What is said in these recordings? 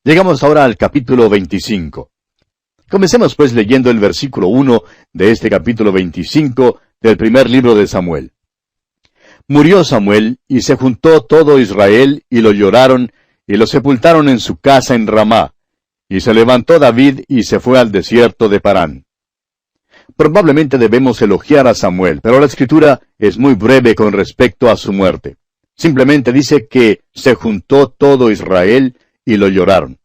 Llegamos ahora al capítulo 25. Comencemos pues leyendo el versículo 1 de este capítulo 25 del primer libro de Samuel. Murió Samuel, y se juntó todo Israel, y lo lloraron, y lo sepultaron en su casa en Ramá. Y se levantó David, y se fue al desierto de Parán. Probablemente debemos elogiar a Samuel, pero la Escritura es muy breve con respecto a su muerte. Simplemente dice que se juntó todo Israel, y lo lloraron.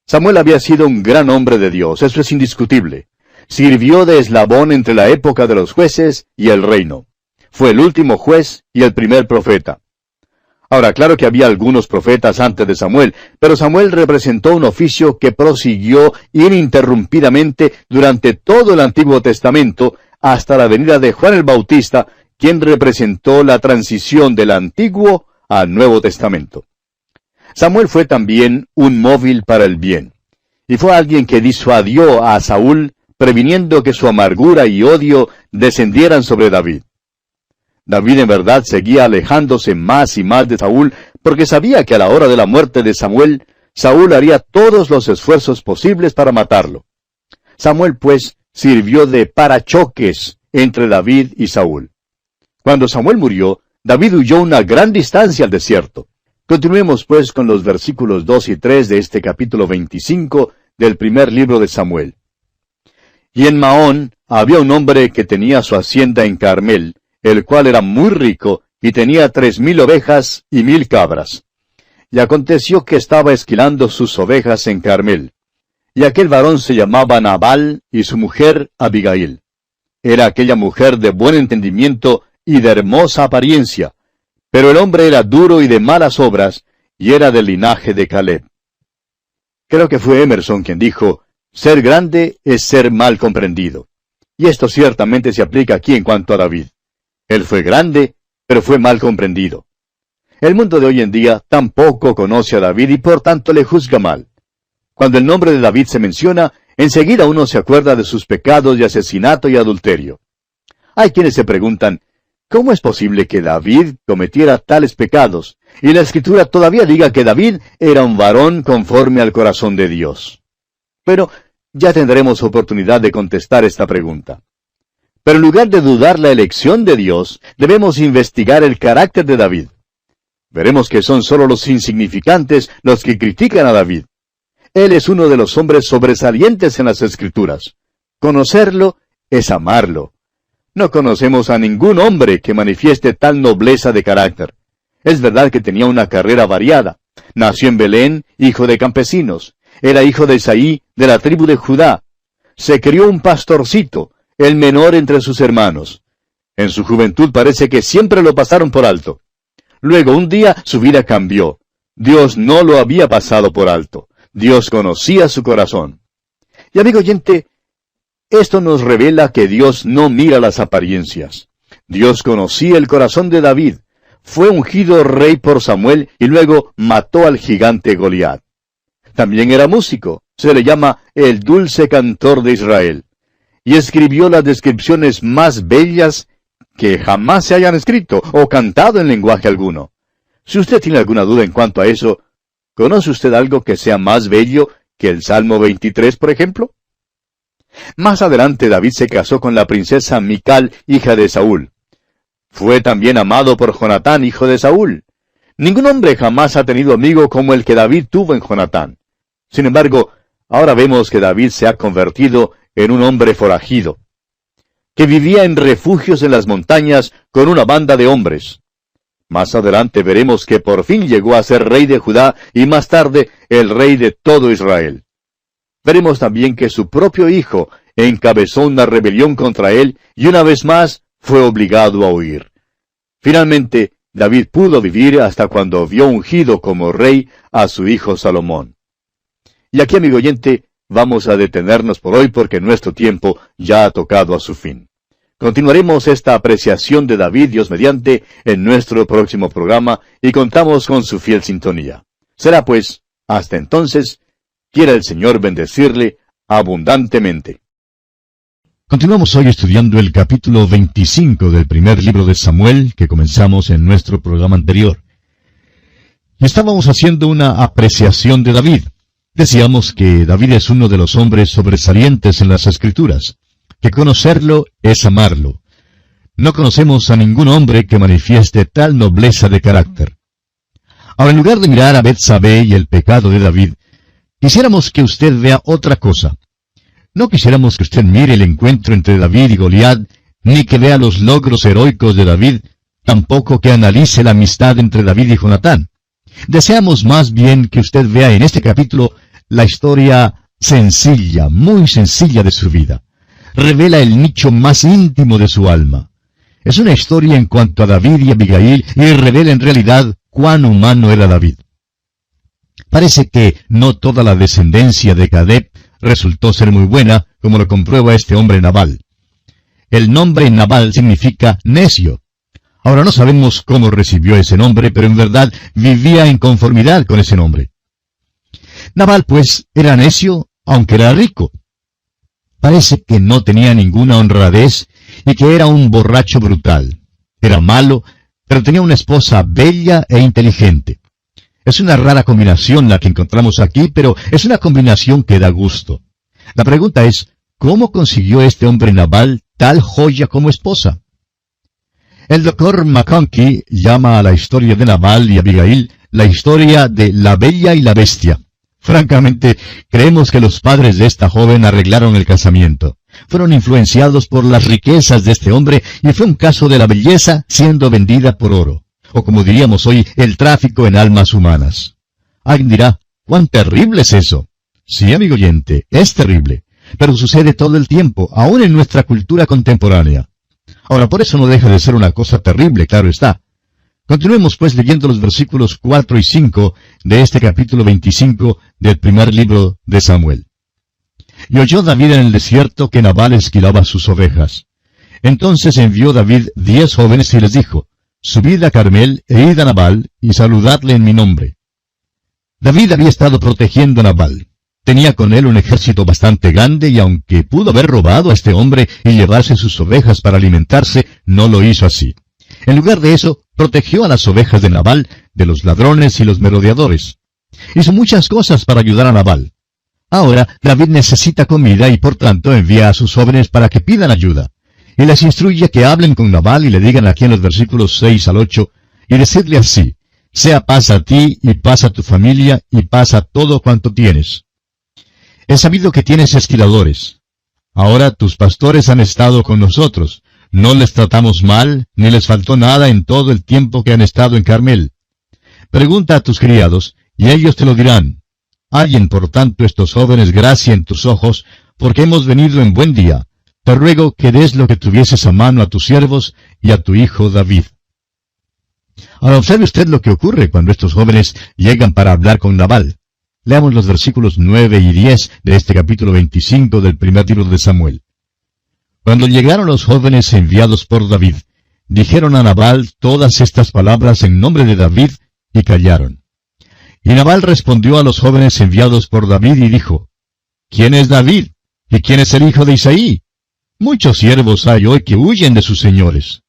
Samuel había sido un gran hombre de Dios, eso es indiscutible. Sirvió de eslabón entre la época de los jueces y el reino. Fue el último juez y el primer profeta. Ahora, claro que había algunos profetas antes de Samuel, pero Samuel representó un oficio que prosiguió ininterrumpidamente durante todo el Antiguo Testamento hasta la venida de Juan el Bautista, quien representó la transición del Antiguo al Nuevo Testamento. Samuel fue también un móvil para el bien, y fue alguien que disuadió a Saúl, previniendo que su amargura y odio descendieran sobre David. David en verdad seguía alejándose más y más de Saúl, porque sabía que a la hora de la muerte de Samuel, Saúl haría todos los esfuerzos posibles para matarlo. Samuel, pues, sirvió de parachoques entre David y Saúl. Cuando Samuel murió, David huyó una gran distancia al desierto. Continuemos pues con los versículos 2 y 3 de este capítulo 25 del primer libro de Samuel. Y en Maón había un hombre que tenía su hacienda en Carmel, el cual era muy rico, y tenía 3,000 ovejas y 1,000 cabras. Y aconteció que estaba esquilando sus ovejas en Carmel. Y aquel varón se llamaba Nabal, y su mujer Abigail. Era aquella mujer de buen entendimiento y de hermosa apariencia, pero el hombre era duro y de malas obras, y era del linaje de Caleb. Creo que fue Emerson quien dijo, ser grande es ser mal comprendido. Y esto ciertamente se aplica aquí en cuanto a David. Él fue grande, pero fue mal comprendido. El mundo de hoy en día tampoco conoce a David y por tanto le juzga mal. Cuando el nombre de David se menciona, enseguida uno se acuerda de sus pecados de asesinato y adulterio. Hay quienes se preguntan, ¿cómo es posible que David cometiera tales pecados? Y la Escritura todavía diga que David era un varón conforme al corazón de Dios. Pero ya tendremos oportunidad de contestar esta pregunta. Pero en lugar de dudar la elección de Dios, debemos investigar el carácter de David. Veremos que son solo los insignificantes los que critican a David. Él es uno de los hombres sobresalientes en las Escrituras. Conocerlo es amarlo. No conocemos a ningún hombre que manifieste tal nobleza de carácter. Es verdad que tenía una carrera variada. Nació en Belén, hijo de campesinos. Era hijo de Isaí, de la tribu de Judá. Se crió un pastorcito, el menor entre sus hermanos. En su juventud parece que siempre lo pasaron por alto. Luego un día su vida cambió. Dios no lo había pasado por alto. Dios conocía su corazón. Y amigo oyente, esto nos revela que Dios no mira las apariencias. Dios conocía el corazón de David. Fue ungido rey por Samuel y luego mató al gigante Goliat. También era músico. Se le llama el dulce cantor de Israel. Y escribió las descripciones más bellas que jamás se hayan escrito o cantado en lenguaje alguno. Si usted tiene alguna duda en cuanto a eso, ¿conoce usted algo que sea más bello que el Salmo 23, por ejemplo? Más adelante David se casó con la princesa Mical, hija de Saúl. Fue también amado por Jonatán, hijo de Saúl. Ningún hombre jamás ha tenido amigo como el que David tuvo en Jonatán. Sin embargo, ahora vemos que David se ha convertido en un hombre forajido, que vivía en refugios en las montañas con una banda de hombres. Más adelante veremos que por fin llegó a ser rey de Judá y más tarde el rey de todo Israel. Veremos también que su propio hijo encabezó una rebelión contra él y una vez más fue obligado a huir. Finalmente, David pudo vivir hasta cuando vio ungido como rey a su hijo Salomón. Y aquí, amigo oyente, vamos a detenernos por hoy porque nuestro tiempo ya ha tocado a su fin. Continuaremos esta apreciación de David, Dios mediante, en nuestro próximo programa y contamos con su fiel sintonía. Será pues, hasta entonces, quiera el Señor bendecirle abundantemente. Continuamos hoy estudiando el capítulo 25 del primer libro de Samuel que comenzamos en nuestro programa anterior. Estábamos haciendo una apreciación de David. Decíamos que David es uno de los hombres sobresalientes en las Escrituras, que conocerlo es amarlo. No conocemos a ningún hombre que manifieste tal nobleza de carácter. Ahora, en lugar de mirar a Betsabé y el pecado de David, quisiéramos que usted vea otra cosa. No quisiéramos que usted mire el encuentro entre David y Goliat, ni que vea los logros heroicos de David, tampoco que analice la amistad entre David y Jonatán. Deseamos más bien que usted vea en este capítulo la historia sencilla, muy sencilla de su vida. Revela el nicho más íntimo de su alma. Es una historia en cuanto a David y Abigail y revela en realidad cuán humano era David. Parece que no toda la descendencia de Caleb resultó ser muy buena, como lo comprueba este hombre Nabal. El nombre Nabal significa necio. Ahora no sabemos cómo recibió ese nombre, pero en verdad vivía en conformidad con ese nombre. Nabal, pues, era necio, aunque era rico. Parece que no tenía ninguna honradez y que era un borracho brutal. Era malo, pero tenía una esposa bella e inteligente. Es una rara combinación la que encontramos aquí, pero es una combinación que da gusto. La pregunta es, ¿cómo consiguió este hombre Nabal tal joya como esposa? El Dr. McConkie llama a la historia de Nabal y Abigail la historia de la bella y la bestia. Francamente, creemos que los padres de esta joven arreglaron el casamiento. Fueron influenciados por las riquezas de este hombre y fue un caso de la belleza siendo vendida por oro. O como diríamos hoy, el tráfico en almas humanas. Alguien dirá, ¿cuán terrible es eso? Sí, amigo oyente, es terrible. Pero sucede todo el tiempo, aún en nuestra cultura contemporánea. Ahora, por eso no deja de ser una cosa terrible, claro está. Continuemos pues leyendo los versículos 4 y 5 de este capítulo 25 del primer libro de Samuel. Y oyó David en el desierto que Nabal esquilaba sus ovejas. Entonces envió David 10 jóvenes y les dijo, subid a Carmel e id a Nabal y saludadle en mi nombre. David había estado protegiendo a Nabal. Tenía con él un ejército bastante grande y aunque pudo haber robado a este hombre y llevarse sus ovejas para alimentarse, no lo hizo así. En lugar de eso, protegió a las ovejas de Nabal de los ladrones y los merodeadores. Hizo muchas cosas para ayudar a Nabal. Ahora, David necesita comida y por tanto envía a sus jóvenes para que pidan ayuda. Y les instruye que hablen con Nabal y le digan aquí en los versículos 6 al 8, y decirle así, sea paz a ti y paz a tu familia y paz a todo cuanto tienes. He sabido que tienes esquiladores. Ahora tus pastores han estado con nosotros. No les tratamos mal, ni les faltó nada en todo el tiempo que han estado en Carmel. Pregunta a tus criados, y ellos te lo dirán. Hallen por tanto estos jóvenes gracia en tus ojos, porque hemos venido en buen día. Te ruego que des lo que tuvieses a mano a tus siervos y a tu hijo David. Ahora observe usted lo que ocurre cuando estos jóvenes llegan para hablar con Nabal. Leamos los versículos 9 y 10 de este capítulo 25 del primer libro de Samuel. Cuando llegaron los jóvenes enviados por David, dijeron a Nabal todas estas palabras en nombre de David y callaron. Y Nabal respondió a los jóvenes enviados por David y dijo, ¿quién es David? ¿Y quién es el hijo de Isaí? Muchos siervos hay hoy que huyen de sus señores.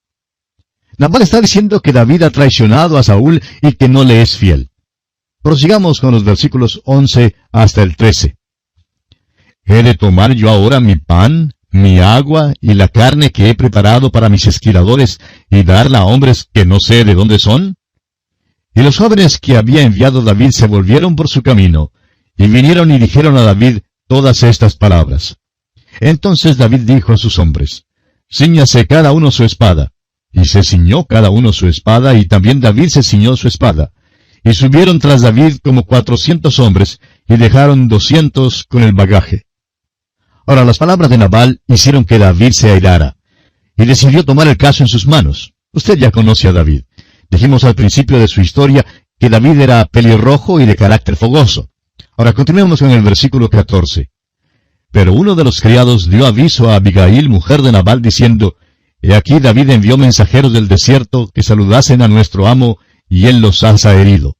Nabal está diciendo que David ha traicionado a Saúl y que no le es fiel. Prosigamos con los versículos 11 hasta el 13. ¿He de tomar yo ahora mi pan, mi agua y la carne que he preparado para mis esquiladores y darla a hombres que no sé de dónde son? Y los jóvenes que había enviado David se volvieron por su camino, y vinieron y dijeron a David todas estas palabras. Entonces David dijo a sus hombres, cíñase cada uno su espada. Y se ciñó cada uno su espada, y también David se ciñó su espada. Y subieron tras David como 400 hombres, y dejaron 200 con el bagaje. Ahora las palabras de Nabal hicieron que David se airara, y decidió tomar el caso en sus manos. Usted ya conoce a David. Dijimos al principio de su historia que David era pelirrojo y de carácter fogoso. Ahora continuemos con el versículo 14. Pero uno de los criados dio aviso a Abigail, mujer de Nabal, diciendo, He aquí David envió mensajeros del desierto que saludasen a nuestro amo, y él los ha herido.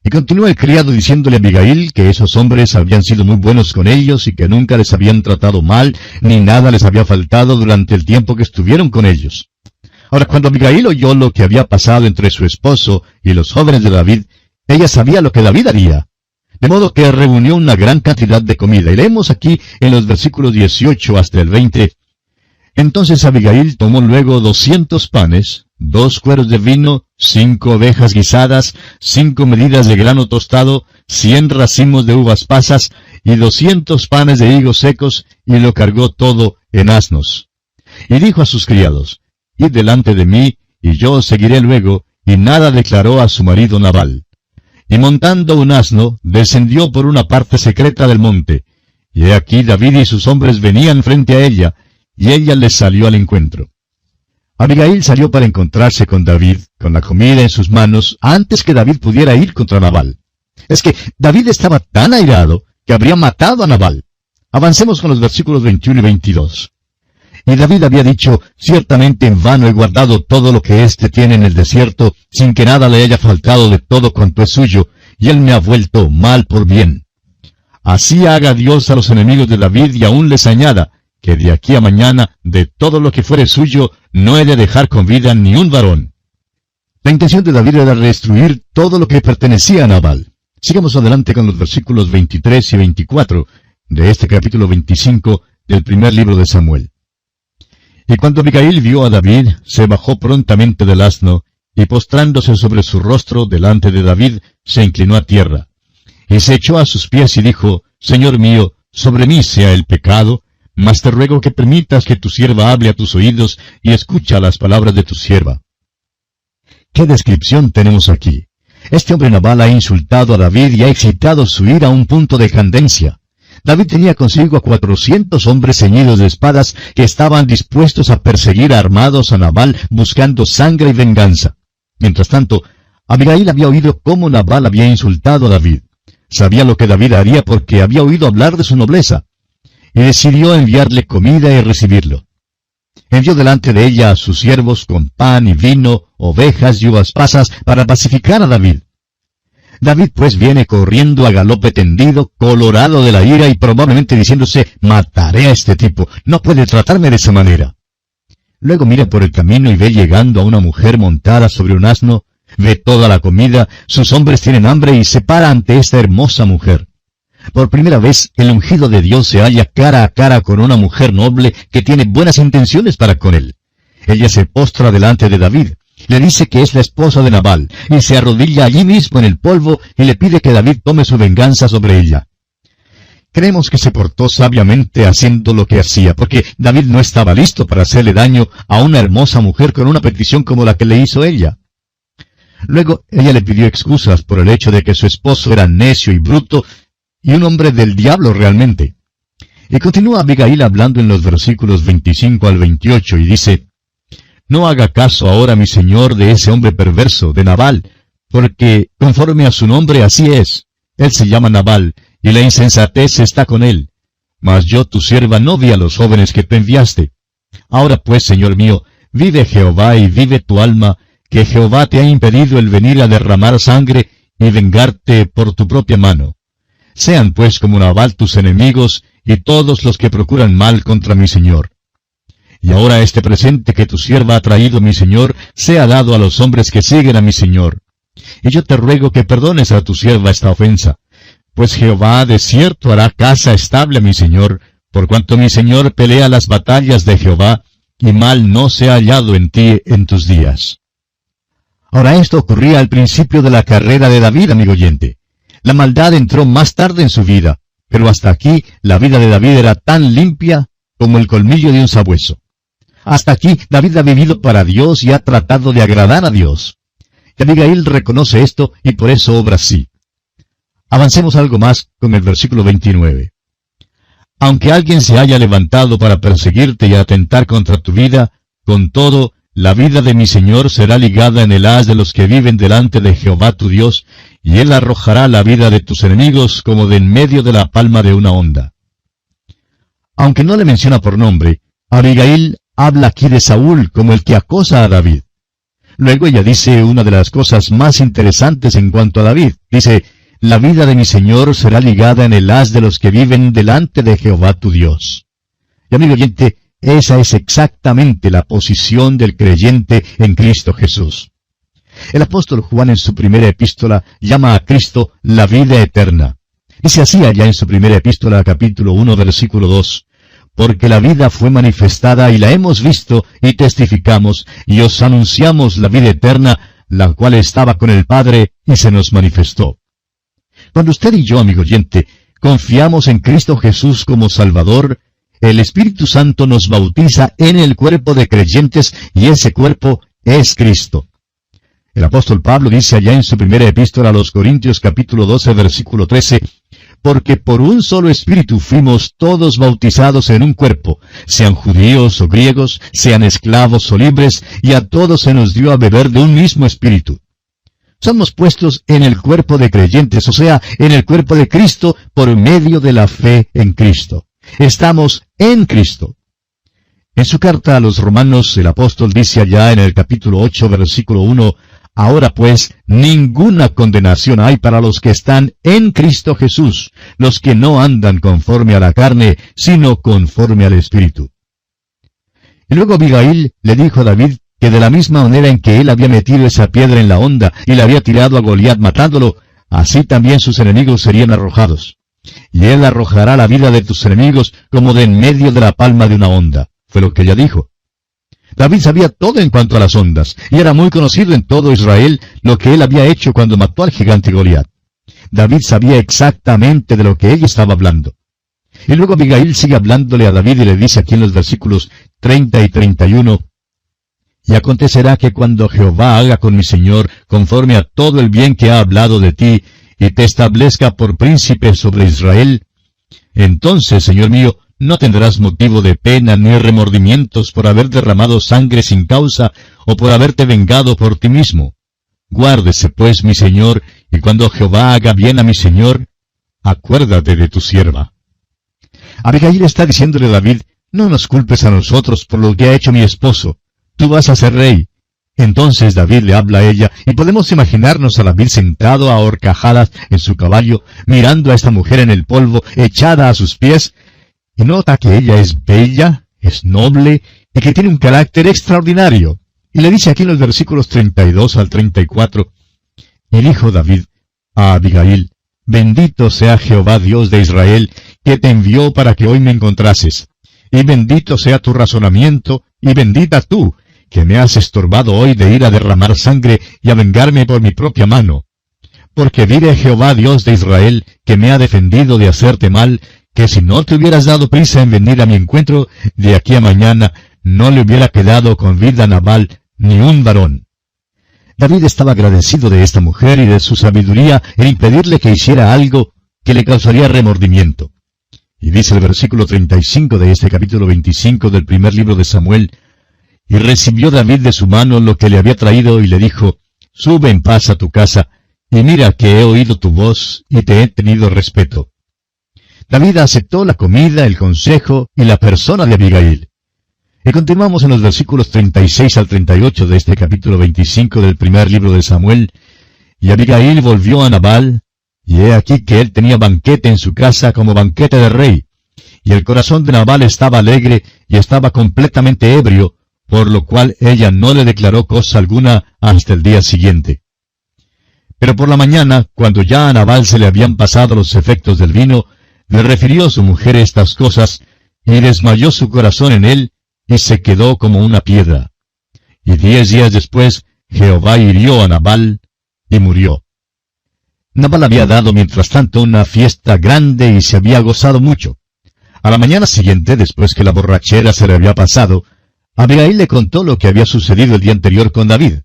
Y continúa el criado diciéndole a Abigail que esos hombres habían sido muy buenos con ellos y que nunca les habían tratado mal, ni nada les había faltado durante el tiempo que estuvieron con ellos. Ahora, cuando Abigail oyó lo que había pasado entre su esposo y los jóvenes de David, ella sabía lo que David haría. De modo que reunió una gran cantidad de comida. Y leemos aquí en los versículos 18 hasta el 20. Entonces Abigail tomó luego 200 panes, 2 cueros de vino, 5 ovejas guisadas, 5 medidas de grano tostado, 100 racimos de uvas pasas, y 200 panes de higos secos, y lo cargó todo en asnos. Y dijo a sus criados, Id delante de mí, y yo os seguiré luego, y nada declaró a su marido Nabal. Y montando un asno, descendió por una parte secreta del monte. Y he aquí David y sus hombres venían frente a ella, y ella les salió al encuentro. Abigail salió para encontrarse con David, con la comida en sus manos, antes que David pudiera ir contra Nabal. Es que David estaba tan airado que habría matado a Nabal. Avancemos con los versículos 21 y 22. Y David había dicho, ciertamente en vano he guardado todo lo que éste tiene en el desierto, sin que nada le haya faltado de todo cuanto es suyo, y él me ha vuelto mal por bien. Así haga Dios a los enemigos de David y aún les añada, que de aquí a mañana, de todo lo que fuere suyo, no he de dejar con vida ni un varón. La intención de David era destruir todo lo que pertenecía a Nabal. Sigamos adelante con los versículos 23 y 24 de este capítulo 25 del primer libro de Samuel. Y cuando Abigail vio a David, se bajó prontamente del asno, y postrándose sobre su rostro delante de David, se inclinó a tierra. Y se echó a sus pies y dijo, Señor mío, sobre mí sea el pecado, mas te ruego que permitas que tu sierva hable a tus oídos y escucha las palabras de tu sierva. ¿Qué descripción tenemos aquí? Este hombre Nabal ha insultado a David y ha excitado su ira a un punto de candencia. David tenía consigo a 400 hombres ceñidos de espadas que estaban dispuestos a perseguir armados a Nabal buscando sangre y venganza. Mientras tanto, Abigail había oído cómo Nabal había insultado a David. Sabía lo que David haría porque había oído hablar de su nobleza. Y decidió enviarle comida y recibirlo. Envió delante de ella a sus siervos con pan y vino, ovejas y uvas pasas para pacificar a David. David pues viene corriendo a galope tendido, colorado de la ira y probablemente diciéndose, mataré a este tipo, no puede tratarme de esa manera. Luego mira por el camino y ve llegando a una mujer montada sobre un asno, ve toda la comida, sus hombres tienen hambre y se para ante esta hermosa mujer. Por primera vez, el ungido de Dios se halla cara a cara con una mujer noble que tiene buenas intenciones para con él. Ella se postra delante de David, le dice que es la esposa de Nabal, y se arrodilla allí mismo en el polvo y le pide que David tome su venganza sobre ella. Creemos que se portó sabiamente haciendo lo que hacía, porque David no estaba listo para hacerle daño a una hermosa mujer con una petición como la que le hizo ella. Luego ella le pidió excusas por el hecho de que su esposo era necio y bruto, y un hombre del diablo realmente. Y continúa Abigail hablando en los versículos 25 al 28 y dice, No haga caso ahora, mi señor, de ese hombre perverso, de Nabal, porque conforme a su nombre así es. Él se llama Nabal, y la insensatez está con él. Mas yo, tu sierva, no vi a los jóvenes que tú enviaste. Ahora pues, señor mío, vive Jehová y vive tu alma, que Jehová te ha impedido el venir a derramar sangre y vengarte por tu propia mano. Sean pues como Nabal tus enemigos y todos los que procuran mal contra mi señor. Y ahora este presente que tu sierva ha traído mi señor sea dado a los hombres que siguen a mi señor. Y yo te ruego que perdones a tu sierva esta ofensa, pues Jehová de cierto hará casa estable a mi señor, por cuanto mi señor pelea las batallas de Jehová, y mal no se ha hallado en ti en tus días. Ahora esto ocurría al principio de la carrera de David, amigo oyente. La maldad entró más tarde en su vida, pero hasta aquí la vida de David era tan limpia como el colmillo de un sabueso. Hasta aquí David ha vivido para Dios y ha tratado de agradar a Dios. Y Abigail reconoce esto y por eso obra así. Avancemos algo más con el versículo 29. Aunque alguien se haya levantado para perseguirte y atentar contra tu vida, con todo, la vida de mi Señor será ligada en el haz de los que viven delante de Jehová tu Dios, y él arrojará la vida de tus enemigos como de en medio de la palma de una onda. Aunque no le menciona por nombre, Abigail habla aquí de Saúl como el que acosa a David. Luego ella dice una de las cosas más interesantes en cuanto a David. Dice, la vida de mi Señor será ligada en el haz de los que viven delante de Jehová tu Dios. Y amigo oyente, esa es exactamente la posición del creyente en Cristo Jesús. El apóstol Juan en su primera epístola llama a Cristo la vida eterna. Dice así allá en su primera epístola, capítulo 1, versículo 2, porque la vida fue manifestada y la hemos visto y testificamos y os anunciamos la vida eterna, la cual estaba con el Padre y se nos manifestó. Cuando usted y yo, amigo oyente, confiamos en Cristo Jesús como Salvador, el Espíritu Santo nos bautiza en el cuerpo de creyentes y ese cuerpo es Cristo. El apóstol Pablo dice allá en su primera epístola a los Corintios capítulo 12 versículo 13, porque por un solo Espíritu fuimos todos bautizados en un cuerpo, sean judíos o griegos, sean esclavos o libres, y a todos se nos dio a beber de un mismo Espíritu. Somos puestos en el cuerpo de creyentes, o sea, en el cuerpo de Cristo por medio de la fe en Cristo. Estamos en Cristo. En su carta a los Romanos, el apóstol dice allá en el capítulo 8, versículo 1, ahora pues, ninguna condenación hay para los que están en Cristo Jesús, los que no andan conforme a la carne, sino conforme al Espíritu. Y luego Abigail le dijo a David que de la misma manera en que él había metido esa piedra en la honda y la había tirado a Goliat matándolo, así también sus enemigos serían arrojados. Y él arrojará la vida de tus enemigos como de en medio de la palma de una honda. Fue lo que ella dijo. David sabía todo en cuanto a las ondas, y era muy conocido en todo Israel lo que él había hecho cuando mató al gigante Goliat. David sabía exactamente de lo que ella estaba hablando. Y luego Abigail sigue hablándole a David y le dice aquí en los versículos 30 y 31, y acontecerá que cuando Jehová haga con mi señor conforme a todo el bien que ha hablado de ti, y te establezca por príncipe sobre Israel, entonces, señor mío, no tendrás motivo de pena ni remordimientos por haber derramado sangre sin causa, o por haberte vengado por ti mismo. Guárdese, pues, mi señor, y cuando Jehová haga bien a mi señor, acuérdate de tu sierva. Abigail está diciéndole a David, no nos culpes a nosotros por lo que ha hecho mi esposo. Tú vas a ser rey. Entonces David le habla a ella, y podemos imaginarnos a David sentado a horcajadas en su caballo, mirando a esta mujer en el polvo, echada a sus pies, y nota que ella es bella, es noble, y que tiene un carácter extraordinario. Y le dice aquí en los versículos 32 al 34, y dijo David a Abigail, bendito sea Jehová Dios de Israel, que te envió para que hoy me encontrases. Y bendito sea tu razonamiento, y bendita tú, que me has estorbado hoy de ir a derramar sangre y a vengarme por mi propia mano. Porque vive Jehová Dios de Israel, que me ha defendido de hacerte mal, que si no te hubieras dado prisa en venir a mi encuentro, de aquí a mañana no le hubiera quedado con vida a Nabal ni un varón. David estaba agradecido de esta mujer y de su sabiduría en impedirle que hiciera algo que le causaría remordimiento. Y dice el versículo 35 de este capítulo 25 del primer libro de Samuel, y recibió David de su mano lo que le había traído y le dijo, sube en paz a tu casa, y mira que he oído tu voz y te he tenido respeto. David aceptó la comida, el consejo y la persona de Abigail. Y continuamos en los versículos 36 al 38 de este capítulo 25 del primer libro de Samuel. Y Abigail volvió a Nabal, y he aquí que él tenía banquete en su casa como banquete de rey. Y el corazón de Nabal estaba alegre y estaba completamente ebrio, por lo cual ella no le declaró cosa alguna hasta el día siguiente. Pero por la mañana, cuando ya a Nabal se le habían pasado los efectos del vino, le refirió a su mujer estas cosas, y desmayó su corazón en él, y se quedó como una piedra. Y 10 días después, Jehová hirió a Nabal, y murió. Nabal había dado mientras tanto una fiesta grande y se había gozado mucho. A la mañana siguiente, después que la borrachera se le había pasado, Abigail le contó lo que había sucedido el día anterior con David.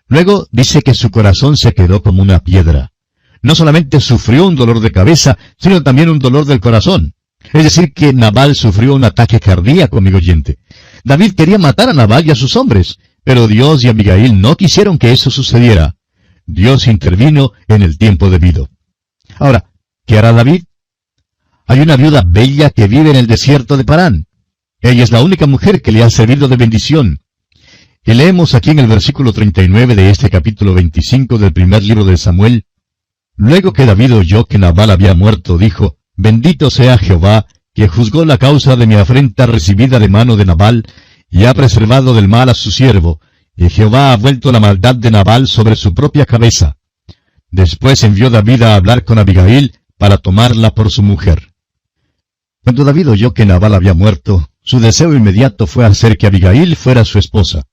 Luego dice que su corazón se quedó como una piedra. No solamente sufrió un dolor de cabeza, sino también un dolor del corazón. Es decir, que Nabal sufrió un ataque cardíaco, amigo oyente. David quería matar a Nabal y a sus hombres, pero Dios y Abigail no quisieron que eso sucediera. Dios intervino en el tiempo debido. Ahora, ¿qué hará David? Hay una viuda bella que vive en el desierto de Parán. Ella es la única mujer que le ha servido de bendición. Y leemos aquí en el versículo 39 de este capítulo 25 del primer libro de Samuel, luego que David oyó que Nabal había muerto, dijo, bendito sea Jehová, que juzgó la causa de mi afrenta recibida de mano de Nabal, y ha preservado del mal a su siervo, y Jehová ha vuelto la maldad de Nabal sobre su propia cabeza. Después envió David a hablar con Abigail para tomarla por su mujer. Cuando David oyó que Nabal había muerto, su deseo inmediato fue hacer que Abigail fuera su esposa.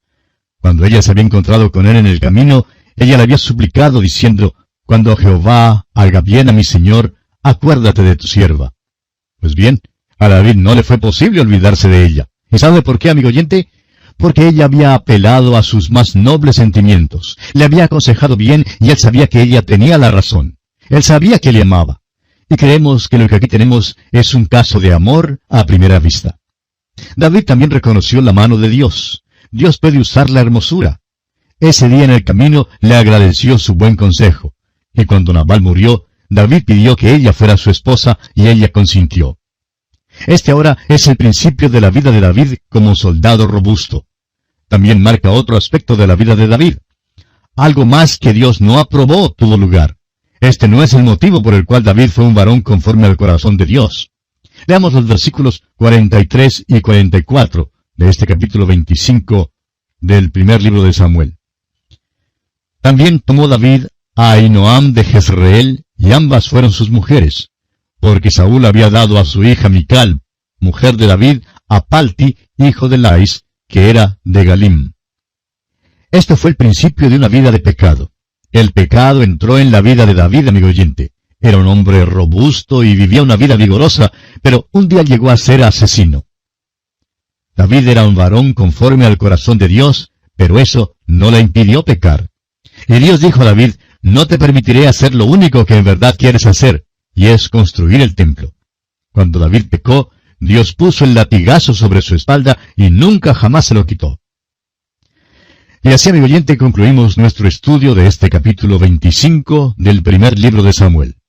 Cuando ella se había encontrado con él en el camino, ella le había suplicado diciendo, «Cuando Jehová haga bien a mi señor, acuérdate de tu sierva». Pues bien, a David no le fue posible olvidarse de ella. ¿Y sabe por qué, amigo oyente? Porque ella había apelado a sus más nobles sentimientos. Le había aconsejado bien y él sabía que ella tenía la razón. Él sabía que le amaba. Y creemos que lo que aquí tenemos es un caso de amor a primera vista. David también reconoció la mano de Dios. Dios puede usar la hermosura. Ese día en el camino le agradeció su buen consejo. Y cuando Nabal murió, David pidió que ella fuera su esposa y ella consintió. Este ahora es el principio de la vida de David como soldado robusto. También marca otro aspecto de la vida de David. Algo más que Dios no aprobó tuvo lugar. Este no es el motivo por el cual David fue un varón conforme al corazón de Dios. Leamos los versículos 43 y 44 de este capítulo 25 del primer libro de Samuel. También tomó David a Ahinoam de Jezreel, y ambas fueron sus mujeres, porque Saúl había dado a su hija Mical, mujer de David, a Palti, hijo de Lais, que era de Galim. Esto fue el principio de una vida de pecado. El pecado entró en la vida de David, amigo oyente. Era un hombre robusto y vivía una vida vigorosa, pero un día llegó a ser asesino. David era un varón conforme al corazón de Dios, pero eso no le impidió pecar. Y Dios dijo a David, «No te permitiré hacer lo único que en verdad quieres hacer, y es construir el templo». Cuando David pecó, Dios puso el latigazo sobre su espalda y nunca jamás se lo quitó. Y así, amigo oyente, concluimos nuestro estudio de este capítulo 25 del primer libro de Samuel.